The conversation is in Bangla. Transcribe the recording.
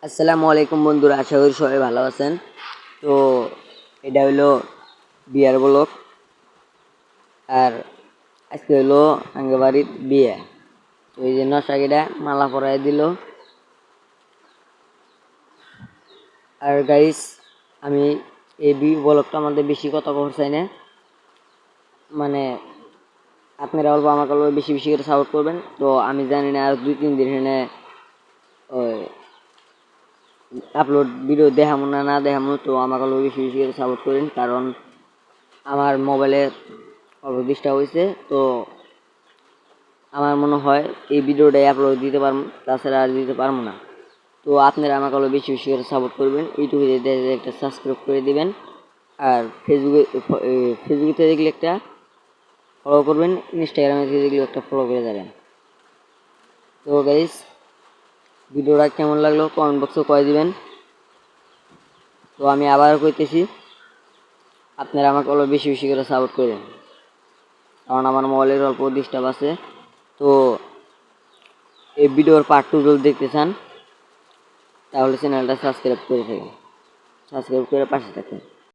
আসসালামু আলাইকুম বন্ধুরা, আশা করি সবাই ভালো আছেন। তো এটা হইলো বিয়ার ব্লগ। আর আজকে হইলো আঙ্গে বাড়ির বিয়ে। তো এই যে নশাগিটা মালা পরাই দিল। আর গাইস, আমি এই ব্লগটা আমাদের বেশি কথা বলতে চাই না, মানে আপনারা অল্প আমাকে অল্প বেশি বেশি করে সাপোর্ট করবেন। তো আমি জানি না আর 2-3 দিন এখানে আপলোড ভিডিও দেখামো না দেখামো। তো আমাকে অল্প বেশি বেশি করে সাপোর্ট করেন, কারণ আমার মোবাইলে অল্প ডিস্টার্ব হয়েছে। তো আমার মনে হয় এই ভিডিওটাই আপলোড দিতে পারবো, তাছাড়া আর দিতে পারবো না। তো আপনারা আমাকে আরও বেশি বেশি করে সাপোর্ট করবেন। ইউটিউবে দেখলে একটা সাবস্ক্রাইব করে দিবেন, আর ফেসবুকে দেখলে একটা ফলো করবেন, ইনস্টাগ্রামে দেখলে একটা ফলো করে যাবেন। তো গাইস, ভিডিওটা কেমন লাগলো কমেন্ট বক্সে কয়ে দিবেন। তো আমি আবার কইতেছি, আপনারা আমাকে আরও বেশি বেশি করে সাপোর্ট করবেন, কারণ আমার মোবাইলের অল্প ডিস্টার্ব আছে। তো এই ভিডিওর পার্ট 2 যদি দেখতে চান, তাহলে চ্যানেলটা সাবস্ক্রাইব করে থাকেন, সাবস্ক্রাইব করে পাশে থাকেন।